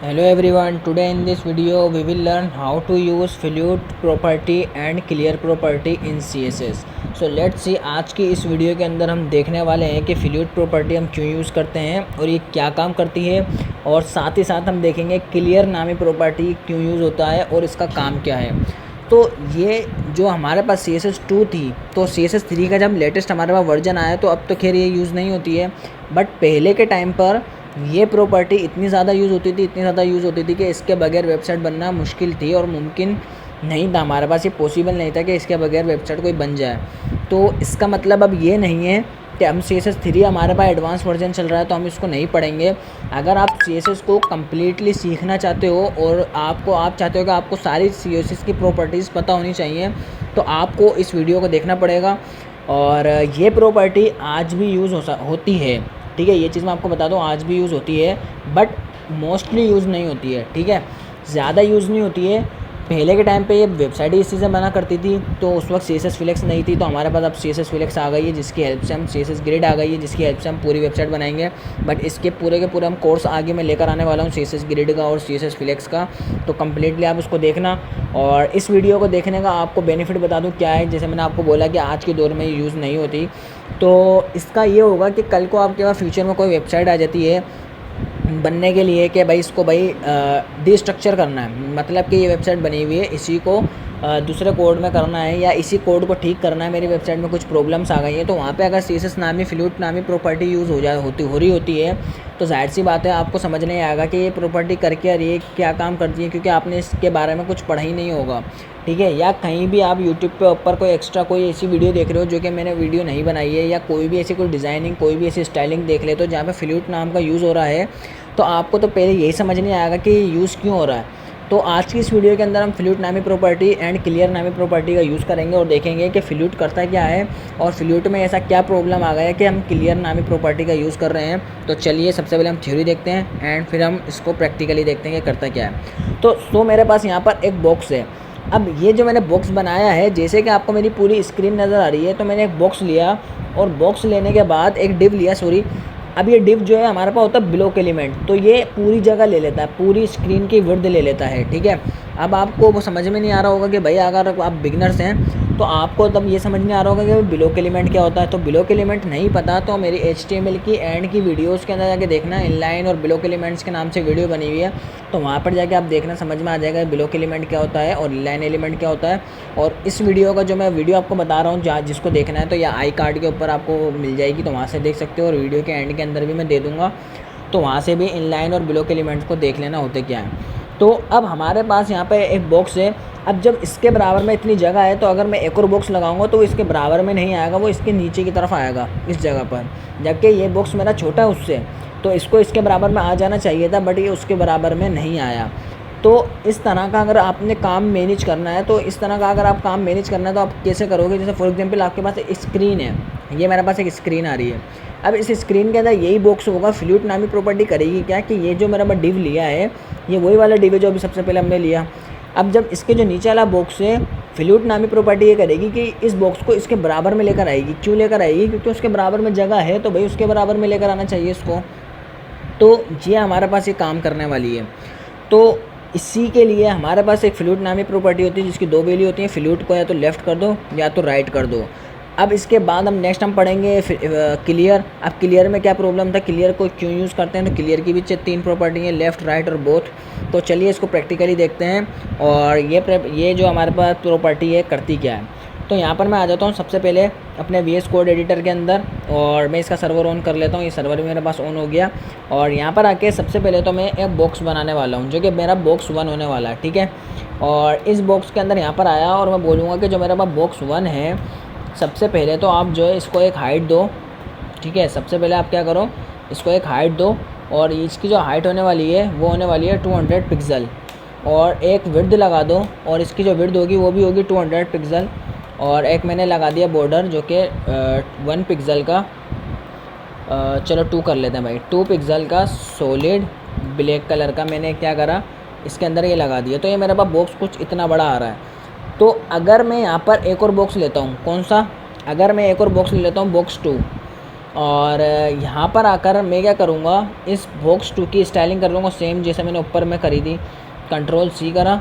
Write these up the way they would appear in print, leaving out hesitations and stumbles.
Hello everyone, today in this video we will learn how to use flute property and clear property in CSS. So let's see, आज की इस video के अंदर हम देखने वाले हैं कि फ्लूट प्रॉपर्टी हम क्यों यूज़ करते हैं और ये क्या काम करती है, और साथ ही साथ हम देखेंगे क्लियर नामी प्रॉपर्टी क्यों यूज़ होता है और इसका काम क्या है। तो ये जो हमारे पास CSS2 थी, तो CSS3 का जब लेटेस्ट हमारे पास वर्जन आया तो अब तो खैर ये यूज़ नहीं होती है, बट पहले के टाइम पर ये प्रॉपर्टी इतनी ज़्यादा यूज़ होती थी कि इसके बगैर वेबसाइट बनना मुश्किल थी और मुमकिन नहीं था, हमारे पास ये पॉसिबल नहीं था कि इसके बगैर वेबसाइट कोई बन जाए। तो इसका मतलब अब ये नहीं है कि हम CSS3 हमारे पास एडवांस वर्जन चल रहा है तो हम इसको नहीं पढ़ेंगे। अगर आप CSS को कम्प्लीटली सीखना चाहते हो और आप चाहते हो कि आपको सारी CSS की प्रॉपर्टीज़ पता होनी चाहिए, तो आपको इस वीडियो को देखना पड़ेगा। और ये प्रॉपर्टी आज भी यूज़ होती है, ठीक है, ये चीज़ मैं आपको बता दूँ, आज भी यूज़ होती है बट मोस्टली यूज़ नहीं होती है, ठीक है, ज़्यादा यूज़ नहीं होती है। पहले के टाइम पे ये वेबसाइट ही इसी से बना करती थी, तो उस वक्त CSS फ्लेक्स नहीं थी, तो हमारे पास अब CSS फ्लेक्स आ गई है जिसकी हेल्प से हम CSS ग्रिड आ गई है जिसकी हेल्प से हम पूरी वेबसाइट बनाएंगे। बट इसके पूरे के पूरे हम कोर्स आगे मैं लेकर आने वाला हूँ CSS ग्रिड का और CSS फ्लेक्स का, तो कम्प्लीटली आप उसको देखना। और इस वीडियो को देखने का आपको बेनिफिट बता दूँ क्या है, जैसे मैंने आपको बोला कि आज के दौर में यूज़ नहीं होती, तो इसका ये होगा कि कल को आपके पास फ्यूचर में कोई वेबसाइट आ जाती है बनने के लिए कि भाई इसको डिस्ट्रक्चर करना है, मतलब कि ये वेबसाइट बनी हुई है, इसी को दूसरे कोड में करना है या इसी कोड को ठीक करना है, मेरी वेबसाइट में कुछ प्रॉब्लम्स आ गई हैं, तो वहाँ पे अगर CSS नामी फ्लूट नामी प्रॉपर्टी यूज़ हो रही होती है, तो जाहिर सी बात है आपको समझ नहीं आएगा कि ये प्रॉपर्टी करके और ये क्या काम करती है, क्योंकि आपने इसके बारे में कुछ पढ़ा ही नहीं होगा, ठीक है। या कहीं भी आप यूट्यूब पे ऊपर कोई एक्स्ट्रा कोई ऐसी वीडियो देख रहे हो जो कि मैंने वीडियो नहीं बनाई है, या कोई भी ऐसी कोई डिज़ाइनिंग कोई भी ऐसी स्टाइलिंग देख ले तो जहाँ पे फ्लूट नाम का यूज़ हो रहा है, तो आपको तो पहले यही समझ नहीं आएगा कि यूज़ क्यों हो रहा है। तो आज की इस वीडियो के अंदर हम फ्लूट नामी प्रॉपर्टी एंड क्लियर नामी प्रॉपर्टी का यूज़ करेंगे और देखेंगे कि फ्लूट करता क्या है और फ्लूट में ऐसा क्या प्रॉब्लम आ गया है कि हम क्लियर नामी प्रॉपर्टी का यूज़ कर रहे हैं। तो चलिए सबसे पहले हम थ्योरी देखते हैं एंड फिर हम इसको प्रैक्टिकली देखते हैं कि करता क्या है। तो मेरे पास यहाँ पर एक बॉक्स है। अब ये जो मैंने बॉक्स बनाया है, जैसे कि आपको मेरी पूरी स्क्रीन नज़र आ रही है, तो मैंने एक बॉक्स लिया और बॉक्स लेने के बाद एक डिव लिया, अब ये डिव जो है हमारे पास होता है ब्लॉक एलिमेंट, तो ये पूरी जगह ले लेता है, पूरी स्क्रीन की विड्थ ले लेता है, ठीक है। अब आपको वो समझ में नहीं आ रहा होगा कि भाई अगर आप बिगनर्स हैं तो आपको तब ये समझ नहीं आ रहा होगा कि ब्लॉक एलिमेंट क्या होता है। तो ब्लॉक एलिमेंट नहीं पता तो मेरी HTML की एंड की वीडियोज़ के अंदर जाके देखना, इनलाइन और ब्लॉक एलिमेंट्स के नाम से वीडियो बनी हुई है, तो वहाँ पर जाके आप देखना, समझ में आ जाएगा ब्लॉक एलिमेंट क्या होता है और इनलाइन एलिमेंट क्या होता है। और इस वीडियो का जो मैं वीडियो आपको बता रहा हूँ, जिसको देखना है तो या आई कार्ड के ऊपर आपको मिल जाएगी, तो वहाँ से देख सकते हो, और वीडियो के एंड के अंदर भी मैं दे दूँगा, तो वहाँ से भी इनलाइन और ब्लॉक एलिमेंट्स को देख लेना होते क्या है। तो अब हमारे पास यहाँ पे एक बॉक्स है। अब जब इसके बराबर में इतनी जगह है, तो अगर मैं एक और बॉक्स लगाऊंगा तो वो इसके बराबर में नहीं आएगा, वो इसके नीचे की तरफ आएगा इस जगह पर, जबकि ये बॉक्स मेरा छोटा है उससे, तो इसको इसके बराबर में आ जाना चाहिए था, बट ये उसके बराबर में नहीं आया। तो इस तरह का अगर आपने काम मैनेज करना है, तो इस तरह का अगर आप काम मैनेज करना है तो आप कैसे करोगे। जैसे फॉर एग्जांपल आपके पास एक स्क्रीन है, ये मेरे पास एक स्क्रीन आ रही है। अब इस स्क्रीन के अंदर यही बॉक्स होगा, फ्लूट नामी प्रॉपर्टी करेगी क्या कि ये जो मेरा डिव लिया है, ये वही वाला डिव है जो अभी सबसे पहले हमने लिया। अब जब इसके जो नीचे वाला बॉक्स है, फ्लूट नामी प्रॉपर्टी ये करेगी कि इस बॉक्स को इसके बराबर में लेकर आएगी। क्यों लेकर आएगी? क्योंकि उसके बराबर में जगह है, तो भाई उसके बराबर में लेकर आना चाहिए इसको। तो ये हमारे पास ये काम करने वाली है। तो इसी के लिए हमारे पास एक फ्लूट नामी प्रॉपर्टी होती है जिसकी दो वैल्यू होती है, फ्लूट को या तो लेफ़्ट कर दो या तो राइट कर दो। अब इसके बाद हम नेक्स्ट पढ़ेंगे क्लियर। अब क्लियर में क्या प्रॉब्लम था, क्लियर को क्यों यूज़ करते हैं, तो क्लियर की भी 3 प्रॉपर्टी हैं, लेफ़्ट, राइट और बोथ। तो चलिए इसको प्रैक्टिकली देखते हैं और ये जो हमारे पास प्रॉपर्टी है करती क्या है। तो यहाँ पर मैं आ जाता हूँ सबसे पहले अपने VS कोड एडिटर के अंदर, और मैं इसका सर्वर ऑन कर लेता हूँ। ये सर्वर भी मेरे पास ऑन हो गया, और यहाँ पर आके सबसे पहले तो मैं एक बॉक्स बनाने वाला हूँ जो कि मेरा बॉक्स 1 होने वाला है, ठीक है। और इस बॉक्स के अंदर यहाँ पर आया और मैं बोलूँगा कि जो मेरा पास बॉक्स 1 है, सबसे पहले तो आप जो है इसको एक हाइट दो, ठीक है। सबसे पहले आप क्या करो, इसको एक हाइट दो, और इसकी जो हाइट होने वाली है वो होने वाली है 200 पिक्सल, और एक विड्थ लगा दो, और इसकी जो विड्थ होगी वो भी होगी 200 पिक्सल, और एक मैंने लगा दिया बॉर्डर जो कि 1 पिक्सल का, चलो 2 कर लेते हैं भाई, 2 पिक्सल का सॉलिड ब्लैक कलर का मैंने क्या करा, इसके अंदर ये लगा दिया। तो ये मेरे पास बॉक्स कुछ इतना बड़ा आ रहा है। तो अगर मैं यहाँ पर एक और बॉक्स लेता हूँ, कौन सा, अगर मैं एक और बॉक्स ले लेता हूँ बॉक्स 2, और यहाँ पर आकर मैं क्या करूँगा, इस बॉक्स 2 की स्टाइलिंग कर लूँगा सेम जैसे मैंने ऊपर में करी थी। कंट्रोल C करा,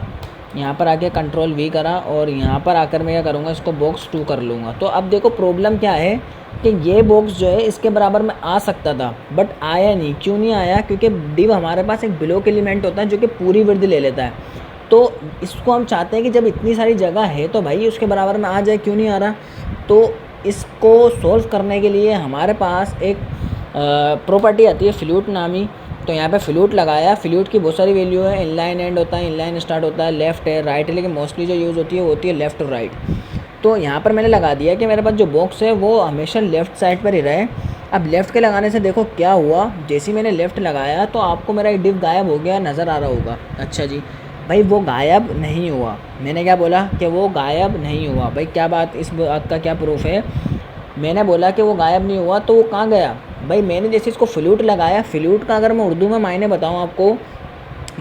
यहाँ पर आके कंट्रोल V करा और यहाँ पर आकर मैं क्या करूँगा, इसको बॉक्स 2 कर लूँगा। तो अब देखो प्रॉब्लम क्या है कि ये बॉक्स जो है इसके बराबर में आ सकता था बट आया नहीं। क्यों नहीं आया? क्योंकि डिव हमारे पास एक ब्लॉक एलिमेंट होता है जो कि पूरी विड्थ ले लेता है। तो इसको हम चाहते हैं कि जब इतनी सारी जगह है तो भाई उसके बराबर में आ जाए, क्यों नहीं आ रहा? तो इसको सॉल्व करने के लिए हमारे पास एक प्रॉपर्टी आती है फ्लूट नामी। तो यहाँ पे फ्लूट लगाया। फ्लूट की बहुत सारी वैल्यू है, इनलाइन एंड होता है, इनलाइन स्टार्ट होता है, लेफ्ट है, राइट है, लेकिन मोस्टली जो यूज़ होती है वो होती है लेफ़्ट और राइट। तो यहाँ पर मैंने लगा दिया कि मेरे पास जो बॉक्स है वो हमेशा लेफ़्ट साइड पर ही रहे। अब लेफ़्ट के लगाने से देखो क्या हुआ, जैसे ही मैंने लेफ़्ट लगाया तो आपको मेरा डिव गायब हो गया, नज़र आ रहा होगा। अच्छा जी भाई, वो गायब नहीं हुआ। मैंने क्या बोला कि वो गायब नहीं हुआ। भाई क्या बात, इस बात का क्या प्रूफ है? मैंने बोला कि वो गायब नहीं हुआ, तो वो कहाँ गया? भाई मैंने जैसे इसको फ्लूट लगाया। फ्लूट का अगर मैं उर्दू में मायने बताऊँ आपको,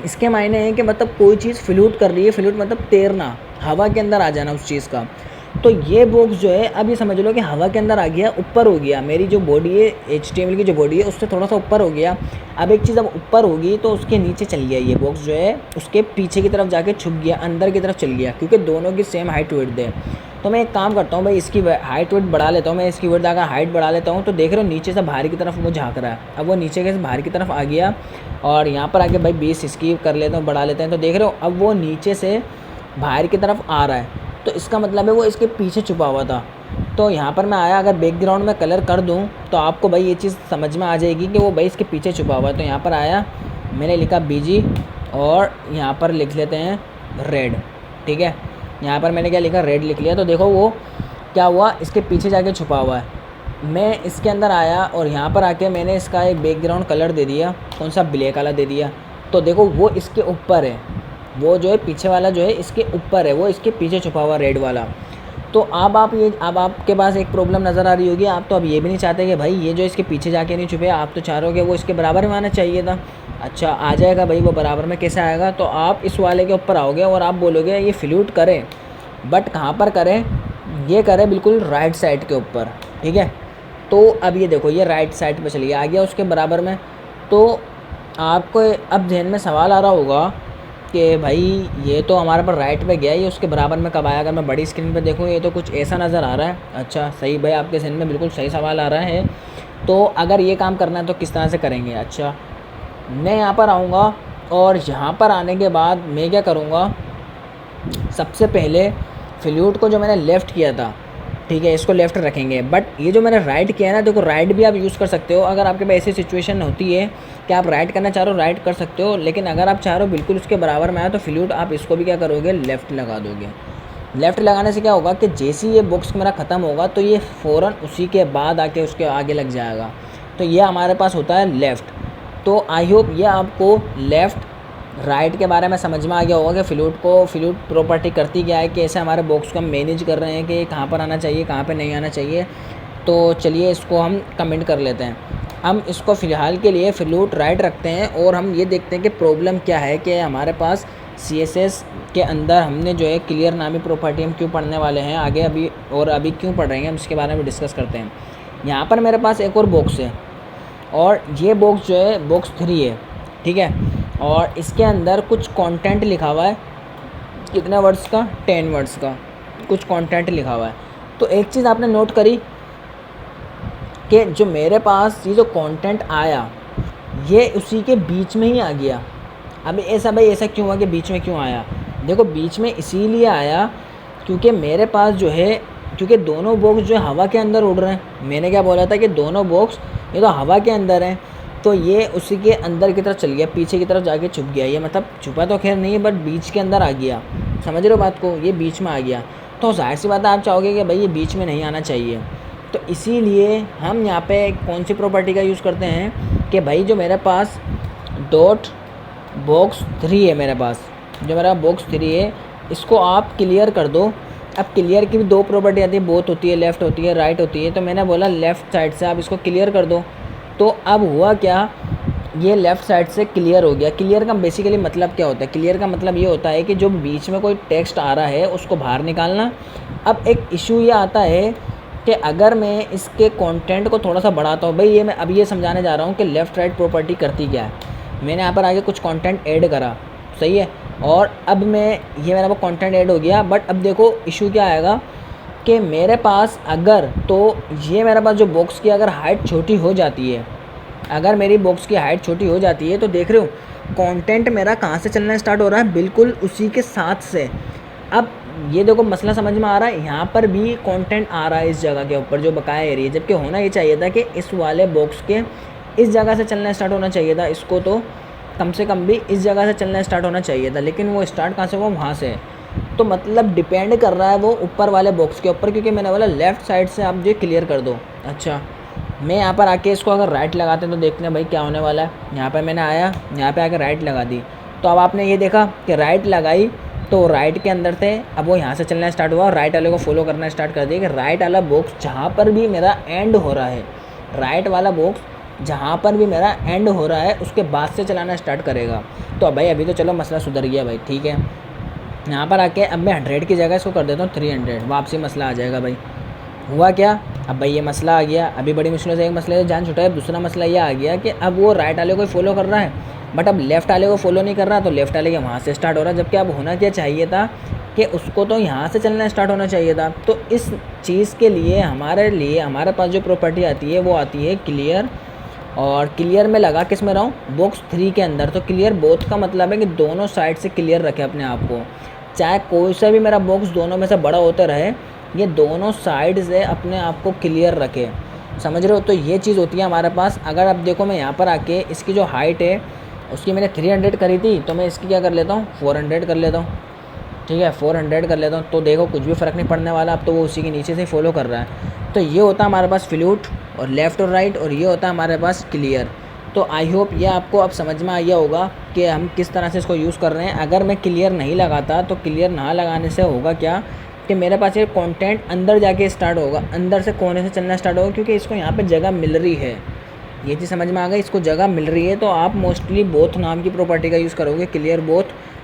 इसके मायने हैं कि मतलब कोई चीज़ फ्लूट कर रही है। फ्लूट मतलब तैरना, हवा के अंदर आ जाना उस चीज़ का। तो ये बॉक्स जो है, अब ये समझ लो कि हवा के अंदर आ गया, ऊपर हो गया। मेरी जो बॉडी है HTML की जो बॉडी है उससे थोड़ा सा ऊपर हो गया। अब एक चीज़ अब ऊपर होगी तो उसके नीचे चल गया ये बॉक्स जो है, उसके पीछे की तरफ जाके छुप गया, अंदर की तरफ चल गया, क्योंकि दोनों की सेम हाइट विड्थ है। तो मैं एक काम करता हूँ भाई, इसकी हाइट विड्थ बढ़ा लेता हूँ। मैं इसकी विड्थ अगर हाइट बढ़ा लेता हूँ तो देख रहे हो नीचे से बाहर की तरफ वो झाँक रहा है। अब वो नीचे के बाहर की तरफ आ गया और यहाँ पर आके भाई 20 इसकी कर लेता हूँ, बढ़ा लेते हैं। तो देख रहे हो अब वो नीचे से बाहर की तरफ आ रहा है, तो इसका मतलब है वो इसके पीछे छुपा हुआ था। तो यहाँ पर मैं आया, अगर बैकग्राउंड में कलर कर दूँ तो आपको भाई ये चीज़ समझ में आ जाएगी कि वो भाई इसके पीछे छुपा हुआ है। तो यहाँ पर आया, मैंने लिखा BG और यहाँ पर लिख लेते हैं रेड। ठीक है, यहाँ पर मैंने क्या लिखा, रेड लिख लिया। तो देखो वो क्या हुआ, इसके पीछे जाके छुपा हुआ है। मैं इसके अंदर आया और यहाँ पर आके मैंने इसका एक बैकग्राउंड कलर दे दिया। कौन सा? ब्लैक वाला दे दिया। तो देखो वो इसके ऊपर है, वो जो है पीछे वाला जो है इसके ऊपर है, वो इसके पीछे छुपा हुआ रेड वाला। तो अब आपके पास एक प्रॉब्लम नज़र आ रही होगी। आप तो अब ये भी नहीं चाहते कि भाई ये जो इसके पीछे जाके नहीं छुपे, आप तो चाह रहे हो कि वो इसके बराबर में आना चाहिए था। अच्छा, आ जाएगा भाई, वो बराबर में कैसे आएगा? तो आप इस वाले के ऊपर आओगे और आप बोलोगे ये फ्लूट करें, बट कहाँ पर करें? ये करें बिल्कुल राइट साइड के ऊपर। ठीक है, तो अब ये देखो ये राइट साइड पर चलिए, आ गया उसके बराबर में। तो आपको अब ध्यान में सवाल आ रहा होगा कि भाई ये तो हमारे पर राइट पे गया, ये उसके बराबर में कब आया? अगर मैं बड़ी स्क्रीन पे देखूँ ये तो कुछ ऐसा नज़र आ रहा है। अच्छा सही भाई, आपके जहन में बिल्कुल सही सवाल आ रहा है। तो अगर ये काम करना है तो किस तरह से करेंगे? अच्छा, मैं यहाँ पर आऊँगा और यहाँ पर आने के बाद मैं क्या करूँगा, सबसे पहले फ्लूट को जो मैंने लेफ़्ट किया था, ठीक है, इसको लेफ़्ट रखेंगे। बट ये जो मैंने राइट किया है ना, देखो राइट भी आप यूज़ कर सकते हो। अगर आपके पास ऐसी सिचुएशन होती है कि आप राइट करना चाह रहे हो, राइट कर सकते हो। लेकिन अगर आप चाह रहे हो बिल्कुल उसके बराबर में आए तो फ्लूट आप इसको भी क्या करोगे, लेफ़्ट लगा दोगे। लेफ़्ट लगाने से क्या होगा कि जैसे ही ये बॉक्स मेरा ख़त्म होगा तो ये फ़ौरन उसी के बाद आके उसके आगे लग जाएगा। तो ये हमारे पास होता है लेफ़्ट। तो आई होप ये आपको लेफ़्ट राइट के बारे में समझ में आ गया होगा कि फ्लूट प्रॉपर्टी करती क्या है, कैसे हमारे बॉक्स को हम मैनेज कर रहे हैं कि कहाँ पर आना चाहिए, कहाँ पर नहीं आना चाहिए। तो चलिए इसको हम कमेंट कर लेते हैं। हम इसको फ़िलहाल के लिए फ्लूट राइट रखते हैं और हम ये देखते हैं कि प्रॉब्लम क्या है कि हमारे पास CSS के अंदर हमने जो है क्लियर नामी प्रॉपर्टी हम क्यों पढ़ने वाले हैं आगे, अभी क्यों पढ़ रहे हैं हम इसके बारे में डिस्कस करते हैं। यहाँ पर मेरे पास एक और बॉक्स है और ये बॉक्स जो है बॉक्स 3 है। ठीक है, और इसके अंदर कुछ कंटेंट लिखा हुआ है। कितने वर्ड्स का? 10 वर्ड्स का कुछ कंटेंट लिखा हुआ है। तो एक चीज़ आपने नोट करी कि जो मेरे पास ये जो कंटेंट आया ये उसी के बीच में ही आ गया। अब ऐसा क्यों हुआ कि बीच में क्यों आया? देखो बीच में इसीलिए आया क्योंकि मेरे पास जो है, क्योंकि दोनों बॉक्स जो है हवा के अंदर उड़ रहे हैं। मैंने क्या बोला था कि दोनों बॉक्स ये तो हवा के अंदर हैं, तो ये उसी के अंदर की तरफ चल गया, पीछे की तरफ जाके छुप गया। ये मतलब छुपा तो खैर नहीं है बट बीच के अंदर आ गया। समझ रहे हो बात को? ये बीच में आ गया। तो जाहिर सी बात है आप चाहोगे कि भाई ये बीच में नहीं आना चाहिए। तो इसीलिए हम यहाँ पे कौन सी प्रॉपर्टी का यूज़ करते हैं कि भाई जो मेरे पास डॉट बॉक्स 3 है, मेरे पास जो मेरा बॉक्स 3 है इसको आप क्लियर कर दो। अब क्लियर की भी 2 प्रॉपर्टी आती है, बोथ होती है, लेफ़्ट होती है, राइट होती है। तो मैंने बोला लेफ़्ट साइड से आप इसको क्लियर कर दो। तो अब हुआ क्या, ये लेफ़्ट साइड से क्लियर हो गया। क्लियर का बेसिकली मतलब क्या होता है? क्लियर का मतलब ये होता है कि जो बीच में कोई टेक्स्ट आ रहा है उसको बाहर निकालना। अब एक इशू ये आता है कि अगर मैं इसके कंटेंट को थोड़ा सा बढ़ाता हूँ, भाई ये मैं अभी ये समझाने जा रहा हूँ कि लेफ़्ट राइट प्रॉपर्टी करती क्या है। मैंने यहाँ पर आगे कुछ कंटेंट ऐड करा, सही है, और अब मैं ये मेरा वो कंटेंट ऐड हो गया, बट अब देखो इशू क्या आएगा कि मेरे पास अगर तो ये मेरे पास जो बॉक्स की अगर हाइट छोटी हो जाती है, अगर मेरी बॉक्स की हाइट छोटी हो जाती है तो देख रहे हो कंटेंट मेरा कहाँ से चलना स्टार्ट हो रहा है, बिल्कुल उसी के साथ से। अब ये देखो मसला समझ में आ रहा है, यहाँ पर भी कंटेंट आ रहा है इस जगह के ऊपर जो बकाया एरिया, जबकि होना ये चाहिए था कि इस वाले बॉक्स के इस जगह से चलना स्टार्ट होना चाहिए था, इसको तो कम से कम भी इस जगह से चलना स्टार्ट होना चाहिए था, लेकिन वो स्टार्ट कहाँ से हुआ, वहाँ से। तो मतलब डिपेंड कर रहा है वो ऊपर वाले बॉक्स के ऊपर, क्योंकि मैंने बोला लेफ़्ट साइड से आप जो क्लियर कर दो। अच्छा, मैं यहाँ पर आके इसको अगर राइट लगाते हैं तो देखते हैं भाई क्या होने वाला है। यहाँ पर मैंने आया, यहाँ पे आके राइट लगा दी, तो अब आपने ये देखा कि राइट लगाई तो राइट के अंदर थे, अब वो यहाँ से चलना स्टार्ट हुआ और राइट वाले को फॉलो करना स्टार्ट कर दिया कि राइट वाला बॉक्स जहाँ पर भी मेरा एंड हो रहा है, राइट वाला बॉक्स जहाँ पर भी मेरा एंड हो रहा है उसके बाद से चलाना स्टार्ट करेगा। तो भाई अभी तो चलो मसला सुधर गया भाई, ठीक है। यहाँ पर आके अब मैं 100 की जगह इसको कर देता हूँ 300, वापसी मसला आ जाएगा भाई। हुआ क्या, अब भाई ये मसला आ गया, अभी बड़ी मुश्किलों से एक मसले से जान छुटा है। दूसरा मसला ये आ गया कि अब वो राइट वाले को फॉलो कर रहा है, बट अब लेफ़्ट वाले को फॉलो नहीं कर रहा, तो लेफ़्ट वाले के वहाँ से स्टार्ट हो रहा है, जबकि अब होना क्या चाहिए था कि उसको तो यहाँ से चलना स्टार्ट होना चाहिए था। तो इस चीज़ के लिए हमारे पास जो प्रॉपर्टी आती है वो आती है क्लियर, और क्लियर में लगा किस में रहा हूँ, बॉक्स 3 के अंदर। तो क्लियर बोथ का मतलब है कि दोनों साइड से क्लियर रखे अपने आप को, चाहे कोई सा भी मेरा बॉक्स दोनों में से बड़ा होता रहे, ये दोनों साइड से अपने आप को क्लियर रखे, समझ रहे हो। तो ये चीज़ होती है हमारे पास। अगर अब देखो मैं यहाँ पर आके इसकी जो हाइट है उसकी मैंने 300 करी थी, तो मैं इसकी क्या कर लेता हूँ 400 कर लेता हूँ, ठीक है 400 कर लेता हूँ। तो देखो कुछ भी फ़र्क नहीं पड़ने वाला, अब तो वो उसी के नीचे से फॉलो कर रहा है। तो ये होता है हमारे पास फ्लूट और लेफ़्ट और राइट, और ये होता है हमारे पास क्लियर। तो आई होप ये आपको अब समझ में आ गया होगा कि हम किस तरह से इसको यूज़ कर रहे हैं। अगर मैं क्लियर नहीं लगाता तो क्लियर ना लगाने से होगा क्या कि मेरे पास ये कंटेंट अंदर जाके स्टार्ट होगा, अंदर से कोने से चलना स्टार्ट होगा, क्योंकि इसको यहाँ पे जगह मिल रही है। ये चीज़ समझ में आ गई, इसको जगह मिल रही है। तो आप मोस्टली बोथ नाम की प्रॉपर्टी का यूज़ करोगे, क्लियर बोथ,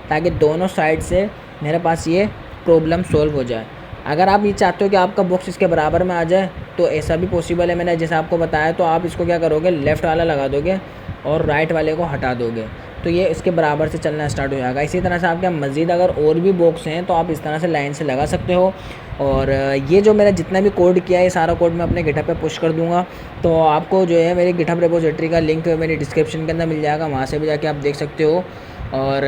ताकि दोनों साइड से मेरे पास ये प्रॉब्लम सॉल्व हो जाए। अगर आप ये चाहते हो कि आपका बॉक्स इसके बराबर में आ जाए तो ऐसा भी पॉसिबल है, मैंने जैसे आपको बताया। तो आप इसको क्या करोगे, लेफ़्ट वाला लगा दोगे और राइट वाले को हटा दोगे, तो ये इसके बराबर से चलना स्टार्ट हो जाएगा। इसी तरह से आपके मज़ीद अगर और भी बॉक्स हैं तो आप इस तरह से लाइन से लगा सकते हो। और ये जो मेरा जितना भी कोड किया है ये सारा कोड मैं अपने गिटहब पे पुश कर दूंगा, तो आपको जो है मेरी गिटहब रिपोजिटरी का लिंक मेरी डिस्क्रिप्शन के अंदर मिल जाएगा, वहाँ से भी जाके आप देख सकते हो। और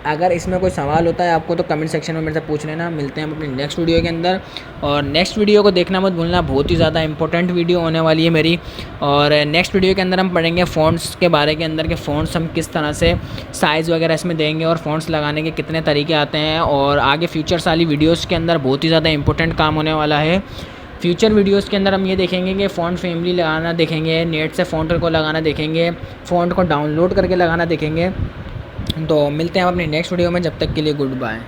अगर इसमें कोई सवाल होता है आपको तो कमेंट सेक्शन में मेरे से पूछ लेना। मिलते हैं अपनी नेक्स्ट वीडियो के अंदर, और नेक्स्ट वीडियो को देखना मत भूलना, बहुत ही ज़्यादा इंपॉर्टेंट वीडियो होने वाली है मेरी। और नेक्स्ट वीडियो के अंदर हम पढ़ेंगे फ़ॉन्ट्स के बारे के अंदर, कि फ़ॉन्ट्स हम किस तरह से साइज़ वगैरह इसमें देंगे और फ़ॉन्ट्स लगाने के कितने तरीके आते हैं। और आगे फ्यूचर्स वाली वीडियोज़ के अंदर बहुत ही ज़्यादा इंपॉर्टेंट काम होने वाला है। फ्यूचर वीडियोज़ के अंदर हम ये देखेंगे कि फ़ॉन्ट फैमिली लगाना देखेंगे, नेट से फ़ॉन्ट को लगाना देखेंगे, फ़ॉन्ट को डाउनलोड करके लगाना देखेंगे। तो मिलते हैं हम अपनी नेक्स्ट वीडियो में, जब तक के लिए गुड बाय।